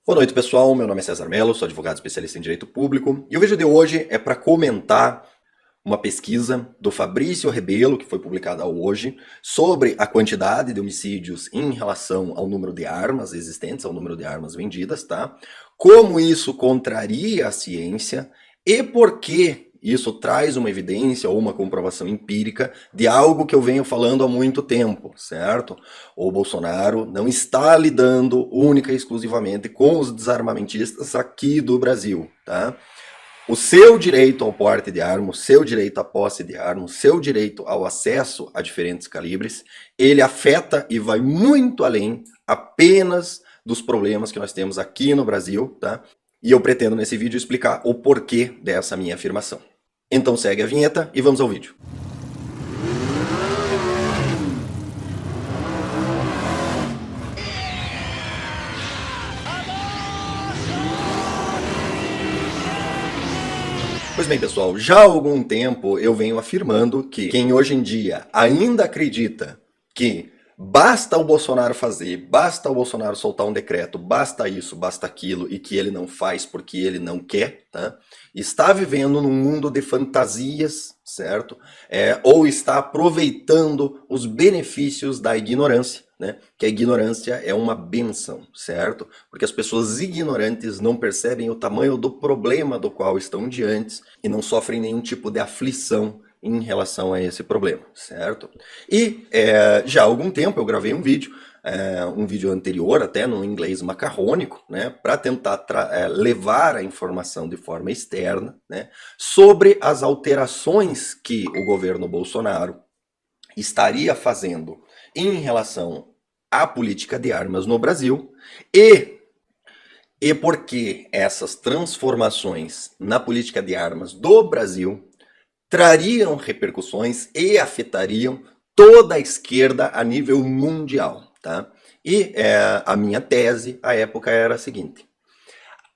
Boa noite, pessoal. Meu nome é César Mello, sou advogado especialista em direito público e o vídeo de hoje é para comentar uma pesquisa do Fabrício Rebelo, que foi publicada hoje, sobre a quantidade de homicídios em relação ao número de armas existentes, ao número de armas vendidas, tá? Como isso contraria a ciência e por que isso traz uma evidência ou uma comprovação empírica de algo que eu venho falando há muito tempo, certo? O Bolsonaro não está lidando única e exclusivamente com os desarmamentistas aqui do Brasil, tá? O seu direito ao porte de arma, o seu direito à posse de arma, o seu direito ao acesso a diferentes calibres, ele afeta e vai muito além apenas dos problemas que nós temos aqui no Brasil, tá? E eu pretendo nesse vídeo explicar o porquê dessa minha afirmação. Então segue a vinheta e vamos ao vídeo. Pois bem, pessoal, já há algum tempo eu venho afirmando que quem hoje em dia ainda acredita que basta o Bolsonaro fazer, basta o Bolsonaro soltar um decreto, basta isso, basta aquilo, e que ele não faz porque ele não quer, tá? Está vivendo num mundo de fantasias, certo? Ou está aproveitando os benefícios da ignorância, né? Que a ignorância é uma bênção, certo? Porque as pessoas ignorantes não percebem o tamanho do problema do qual estão diante e não sofrem nenhum tipo de aflição em relação a esse problema, certo? E já há algum tempo eu gravei um vídeo anterior, até no inglês macarrônico, né, para tentar levar a informação de forma externa, né, sobre as alterações que o governo Bolsonaro estaria fazendo em relação à política de armas no Brasil e por que essas transformações na política de armas do Brasil trariam repercussões e afetariam toda a esquerda a nível mundial, tá? E a minha tese à época era a seguinte: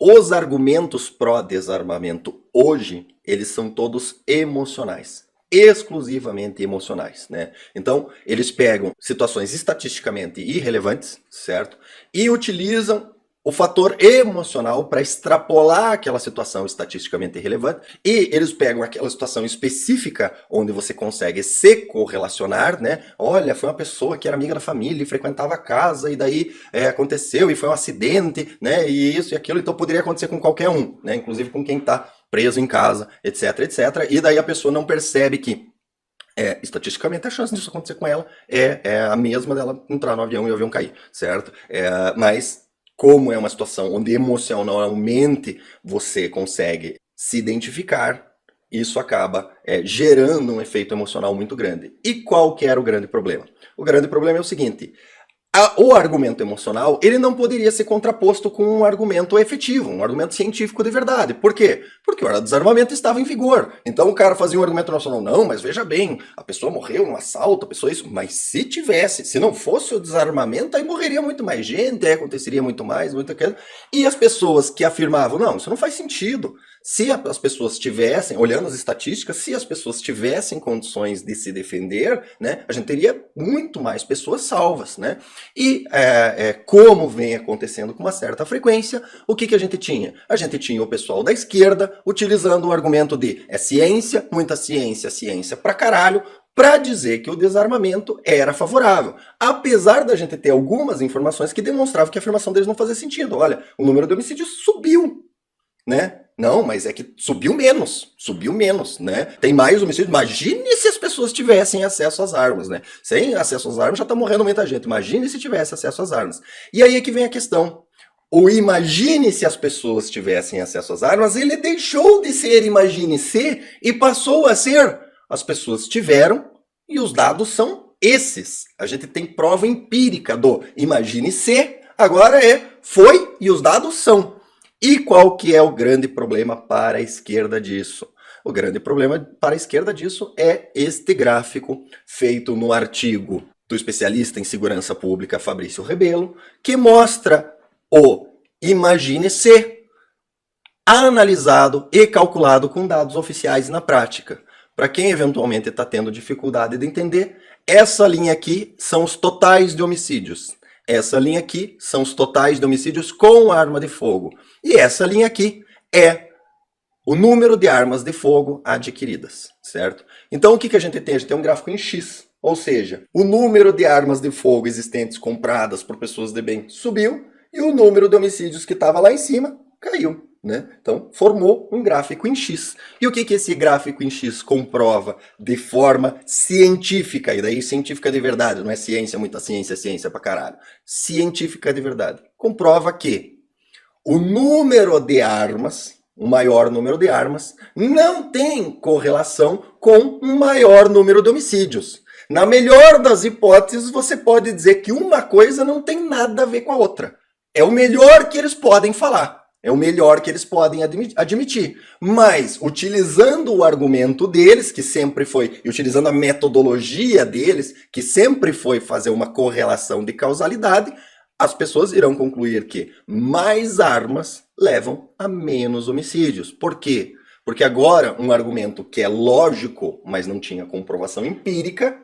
os argumentos pró-desarmamento hoje, eles são todos emocionais, exclusivamente emocionais, né? Então, eles pegam situações estatisticamente irrelevantes, certo? E utilizam o fator emocional para extrapolar aquela situação estatisticamente irrelevante, e eles pegam aquela situação específica onde você consegue se correlacionar, né? Olha, foi uma pessoa que era amiga da família e frequentava a casa, e daí aconteceu, e foi um acidente, né? E isso e aquilo, então poderia acontecer com qualquer um, né? Inclusive com quem está preso em casa, etc, etc. E daí a pessoa não percebe que estatisticamente a chance disso acontecer com ela é a mesma dela entrar no avião e o avião cair, certo? Mas como é uma situação onde emocionalmente você consegue se identificar, isso acaba gerando um efeito emocional muito grande. E qual que era o grande problema? O grande problema é o seguinte: o argumento emocional, ele não poderia ser contraposto com um argumento efetivo, um argumento científico de verdade. Por quê? Porque o desarmamento estava em vigor. Então o cara fazia um argumento emocional, não, mas veja bem, a pessoa morreu num assalto, a pessoa isso, mas se não fosse o desarmamento, aí morreria muito mais gente, aí aconteceria muito mais, muito aquilo. E as pessoas que afirmavam, não, isso não faz sentido. Se as pessoas tivessem, olhando as estatísticas, se as pessoas tivessem condições de se defender, né, a gente teria muito mais pessoas salvas, né? E como vem acontecendo com uma certa frequência, o que a gente tinha? A gente tinha o pessoal da esquerda utilizando o argumento de ciência, muita ciência, ciência pra caralho, para dizer que o desarmamento era favorável. Apesar da gente ter algumas informações que demonstravam que a afirmação deles não fazia sentido. Olha, o número de homicídios subiu, né? Não, mas é que subiu menos, né? Tem mais homicídios. Imagine se as pessoas tivessem acesso às armas, né? Sem acesso às armas já tá morrendo muita gente. Imagine se tivesse acesso às armas. E aí é que vem a questão. O imagine se as pessoas tivessem acesso às armas, ele deixou de ser imagine se e passou a ser as pessoas tiveram e os dados são esses. A gente tem prova empírica do imagine se, agora foi e os dados são. E qual que é o grande problema para a esquerda disso? O grande problema para a esquerda disso é este gráfico feito no artigo do especialista em segurança pública Fabrício Rebelo, que mostra o imagine se analisado e calculado com dados oficiais na prática. Para quem eventualmente está tendo dificuldade de entender, essa linha aqui são os totais de homicídios. Essa linha aqui são os totais de homicídios com arma de fogo. E essa linha aqui é o número de armas de fogo adquiridas, certo? Então o que a gente tem? A gente tem um gráfico em X, ou seja, o número de armas de fogo existentes compradas por pessoas de bem subiu e o número de homicídios que estava lá em cima caiu. Né? Então, formou um gráfico em X. E o que esse gráfico em X comprova de forma científica? E daí científica de verdade, não é ciência, muita ciência, ciência pra caralho. Científica de verdade. Comprova que o número de armas, o maior número de armas, não tem correlação com um maior número de homicídios. Na melhor das hipóteses, você pode dizer que uma coisa não tem nada a ver com a outra. É o melhor que eles podem falar. É o melhor que eles podem admitir. Mas, utilizando o argumento deles, que sempre foi, e utilizando a metodologia deles, que sempre foi fazer uma correlação de causalidade, as pessoas irão concluir que mais armas levam a menos homicídios. Por quê? Porque agora um argumento que é lógico, mas não tinha comprovação empírica,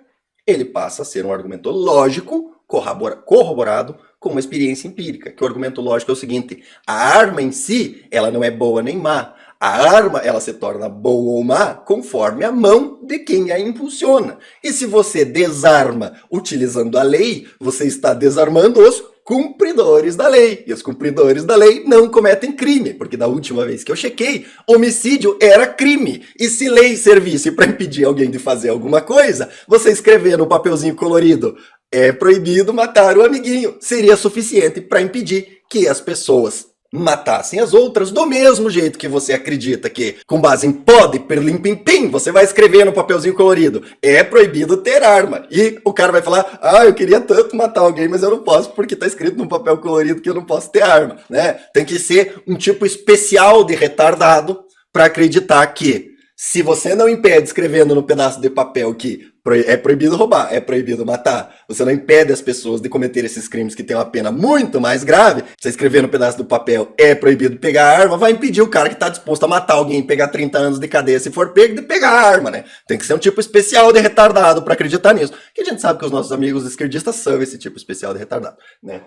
ele passa a ser um argumento lógico, corroborado com uma experiência empírica. Que o argumento lógico é o seguinte: a arma em si, ela não é boa nem má. A arma, ela se torna boa ou má conforme a mão de quem a impulsiona. E se você desarma utilizando a lei, você está desarmando os cumpridores da lei. E os cumpridores da lei não cometem crime, porque da última vez que eu chequei, homicídio era crime. E se lei servisse para impedir alguém de fazer alguma coisa, você escrever no papelzinho colorido: é proibido matar o amiguinho, seria suficiente para impedir que as pessoas matassem as outras do mesmo jeito que você acredita que, com base em pode, perlim pim pim, você vai escrever no papelzinho colorido: é proibido ter arma. E o cara vai falar: eu queria tanto matar alguém, mas eu não posso porque tá escrito no papel colorido que eu não posso ter arma, né? Tem que ser um tipo especial de retardado para acreditar que, se você não impede escrevendo no pedaço de papel que é proibido roubar, é proibido matar, você não impede as pessoas de cometer esses crimes que têm uma pena muito mais grave, você escrever no pedaço do papel é proibido pegar a arma, vai impedir o cara que está disposto a matar alguém e pegar 30 anos de cadeia se for pego de pegar a arma, né? Tem que ser um tipo especial de retardado para acreditar nisso. Que a gente sabe que os nossos amigos esquerdistas são esse tipo especial de retardado, né?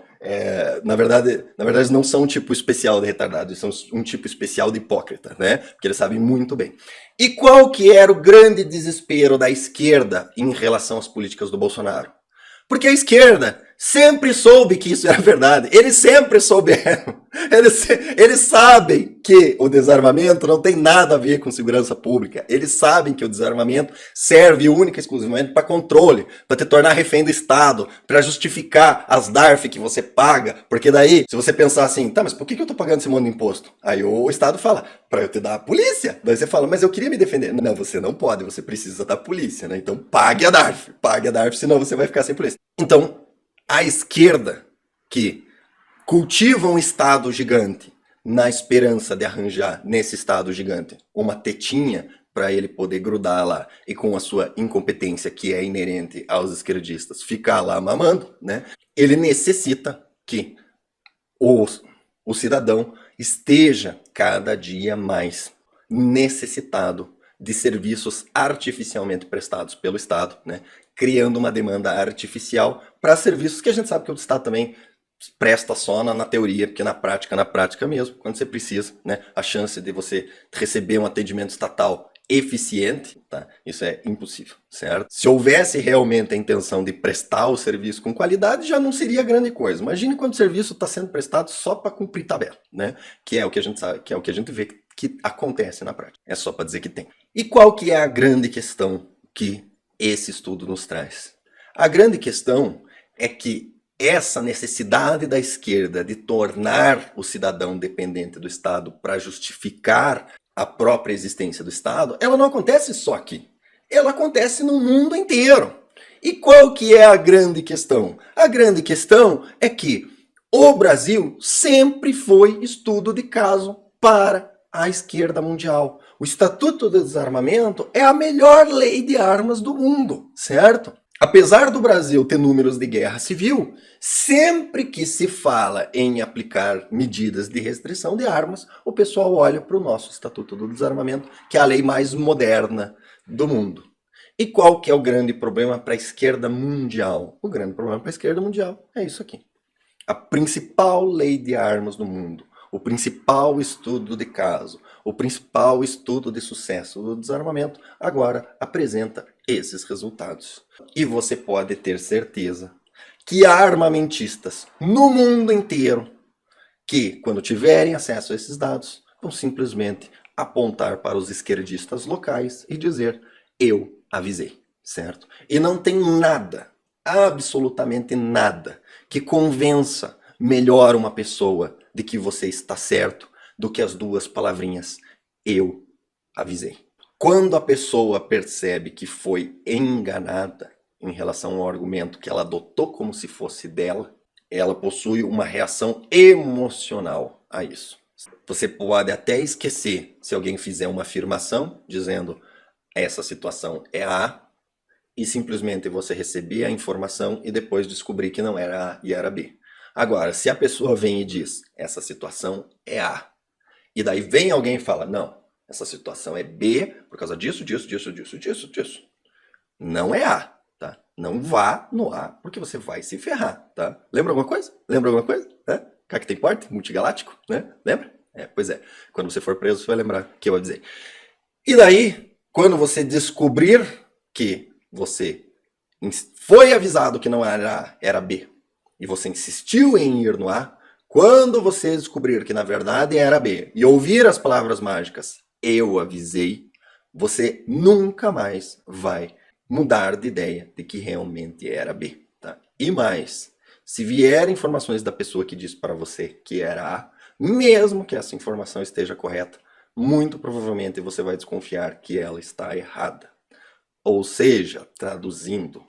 Na verdade, eles não são um tipo especial de retardado, eles são um tipo especial de hipócrita, né? Porque eles sabem muito bem. E qual que era o grande desespero da esquerda em relação às políticas do Bolsonaro? Porque a esquerda sempre soube que isso era verdade. Eles sempre souberam. Eles sabem que o desarmamento não tem nada a ver com segurança pública. Eles sabem que o desarmamento serve única e exclusivamente para controle, para te tornar refém do Estado, para justificar as DARF que você paga. Porque daí, se você pensar assim, tá, mas por que eu tô pagando esse monte de imposto? Aí o Estado fala: para eu te dar a polícia. Daí você fala: mas eu queria me defender. Não, você não pode, você precisa da polícia, né? Então pague a DARF, senão você vai ficar sem polícia. Então, a esquerda, que cultiva um Estado gigante na esperança de arranjar nesse Estado gigante uma tetinha para ele poder grudar lá e, com a sua incompetência que é inerente aos esquerdistas, ficar lá mamando, né? Ele necessita que o cidadão esteja cada dia mais necessitado de serviços artificialmente prestados pelo Estado, né? Criando uma demanda artificial para serviços que a gente sabe que o Estado também presta só na teoria, porque na prática mesmo, quando você precisa, né, a chance de você receber um atendimento estatal eficiente, tá? Isso é impossível, certo? Se houvesse realmente a intenção de prestar o serviço com qualidade, já não seria grande coisa. Imagine quando o serviço está sendo prestado só para cumprir tabela, né? Que é o que a gente sabe, que é o que a gente vê que acontece na prática. É só para dizer que tem. E qual que é a grande questão que esse estudo nos traz? A grande questão é que essa necessidade da esquerda de tornar o cidadão dependente do Estado para justificar a própria existência do Estado, ela não acontece só aqui. Ela acontece no mundo inteiro. E qual que é a grande questão? A grande questão é que o Brasil sempre foi estudo de caso para a esquerda mundial. O Estatuto do Desarmamento é a melhor lei de armas do mundo, certo? Apesar do Brasil ter números de guerra civil, sempre que se fala em aplicar medidas de restrição de armas, o pessoal olha para o nosso Estatuto do Desarmamento, que é a lei mais moderna do mundo. E qual que é o grande problema para a esquerda mundial? O grande problema para a esquerda mundial é isso aqui. a principal lei de armas do mundo, o principal estudo de caso, o principal estudo de sucesso do desarmamento, agora apresenta esses resultados. E você pode ter certeza que há armamentistas no mundo inteiro que, quando tiverem acesso a esses dados, vão simplesmente apontar para os esquerdistas locais e dizer: eu avisei, certo? E não tem nada, absolutamente nada, que convença melhor uma pessoa de que você está certo do que as duas palavrinhas: eu avisei. Quando a pessoa percebe que foi enganada em relação ao argumento que ela adotou como se fosse dela, ela possui uma reação emocional a isso. Você pode até esquecer se alguém fizer uma afirmação dizendo essa situação é A, e simplesmente você receber a informação e depois descobrir que não era A e era B. Agora, se a pessoa vem e diz essa situação é A, e daí vem alguém e fala não, essa situação é B por causa disso, disso, não é A. Tá? Não vá no A, porque você vai se ferrar, tá? Lembra alguma coisa? Lembra alguma coisa? Cá que tem porte, multigaláctico, né? Lembra? Pois é. Quando você for preso, você vai lembrar que eu avisei. E daí, quando você descobrir que você foi avisado que não era A, era B, e você insistiu em ir no A, quando você descobrir que na verdade era B, e ouvir as palavras mágicas, eu avisei, você nunca mais vai mudar de ideia de que realmente era B. Tá? E mais, se vier informações da pessoa que disse para você que era A, mesmo que essa informação esteja correta, muito provavelmente você vai desconfiar que ela está errada. Ou seja, traduzindo,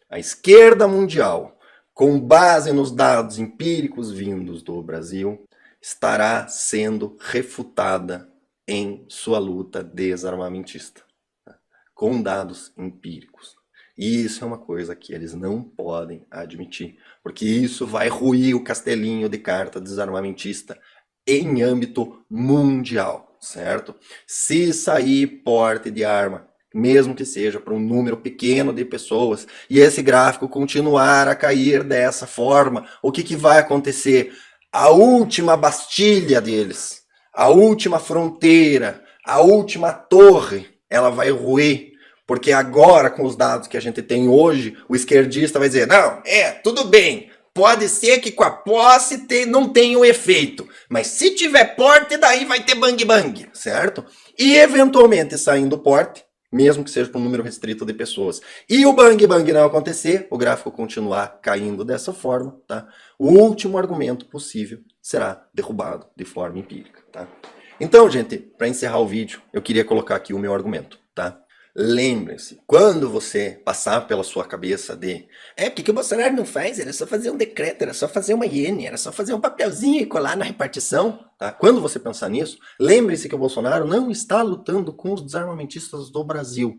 a esquerda mundial, com base nos dados empíricos vindos do Brasil, estará sendo refutada em sua luta desarmamentista, com dados empíricos. E isso é uma coisa que eles não podem admitir, porque isso vai ruir o castelinho de carta desarmamentista em âmbito mundial, certo? Se sair porte de arma, mesmo que seja para um número pequeno de pessoas, e esse gráfico continuar a cair dessa forma, o que vai acontecer? A última bastilha deles, a última fronteira, a última torre, ela vai ruir, porque agora, com os dados que a gente tem hoje, o esquerdista vai dizer, não, tudo bem, pode ser que com a posse não tenha o efeito, mas se tiver porte, daí vai ter bang bang, certo? E eventualmente, saindo porte, mesmo que seja para um número restrito de pessoas, e o bang bang não acontecer, o gráfico continuar caindo dessa forma, tá? O último argumento possível será derrubado de forma empírica, tá? Então, gente, para encerrar o vídeo, eu queria colocar aqui o meu argumento, tá? Lembre-se, quando você passar pela sua cabeça de por que o Bolsonaro não faz? Era só fazer um decreto, era só fazer uma iene, era só fazer um papelzinho e colar na repartição. Tá? Quando você pensar nisso, lembre-se que o Bolsonaro não está lutando com os desarmamentistas do Brasil.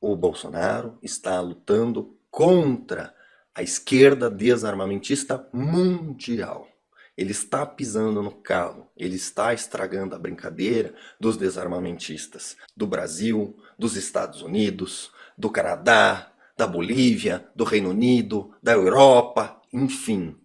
O Bolsonaro está lutando contra a esquerda desarmamentista mundial. Ele está pisando no calo, ele está estragando a brincadeira dos desarmamentistas do Brasil, dos Estados Unidos, do Canadá, da Bolívia, do Reino Unido, da Europa, enfim,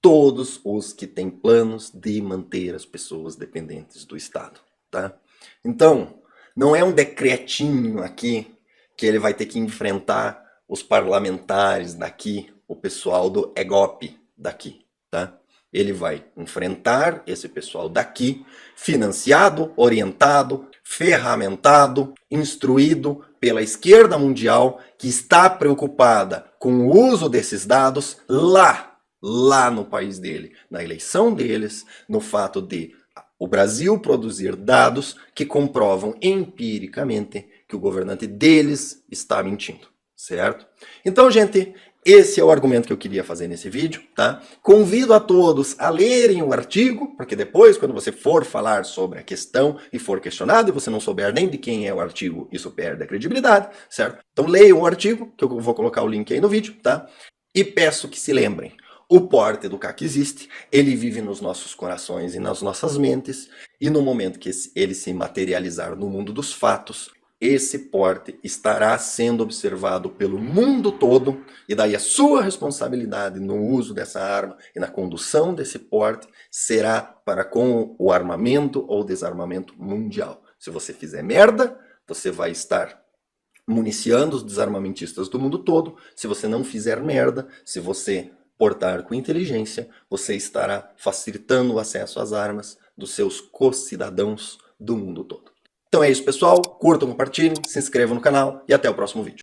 todos os que têm planos de manter as pessoas dependentes do Estado, tá? Então, não é um decretinho aqui que ele vai ter que enfrentar os parlamentares daqui, o pessoal do EGOP daqui, tá? Ele vai enfrentar esse pessoal daqui, financiado, orientado, ferramentado, instruído pela esquerda mundial que está preocupada com o uso desses dados lá no país dele, na eleição deles, no fato de o Brasil produzir dados que comprovam empiricamente que o governante deles está mentindo, certo? Então, gente, esse é o argumento que eu queria fazer nesse vídeo, tá? Convido a todos a lerem o artigo, porque depois, quando você for falar sobre a questão e for questionado e você não souber nem de quem é o artigo, isso perde a credibilidade, certo? Então leiam o artigo, que eu vou colocar o link aí no vídeo, tá? E peço que se lembrem, o porte do CAC existe, ele vive nos nossos corações e nas nossas mentes, e no momento que ele se materializar no mundo dos fatos, esse porte estará sendo observado pelo mundo todo, e daí a sua responsabilidade no uso dessa arma e na condução desse porte será para com o armamento ou desarmamento mundial. Se você fizer merda, você vai estar municiando os desarmamentistas do mundo todo. Se você não fizer merda, se você portar com inteligência, você estará facilitando o acesso às armas dos seus co-cidadãos do mundo todo. Então é isso, pessoal. Curtam, compartilhem, se inscrevam no canal e até o próximo vídeo.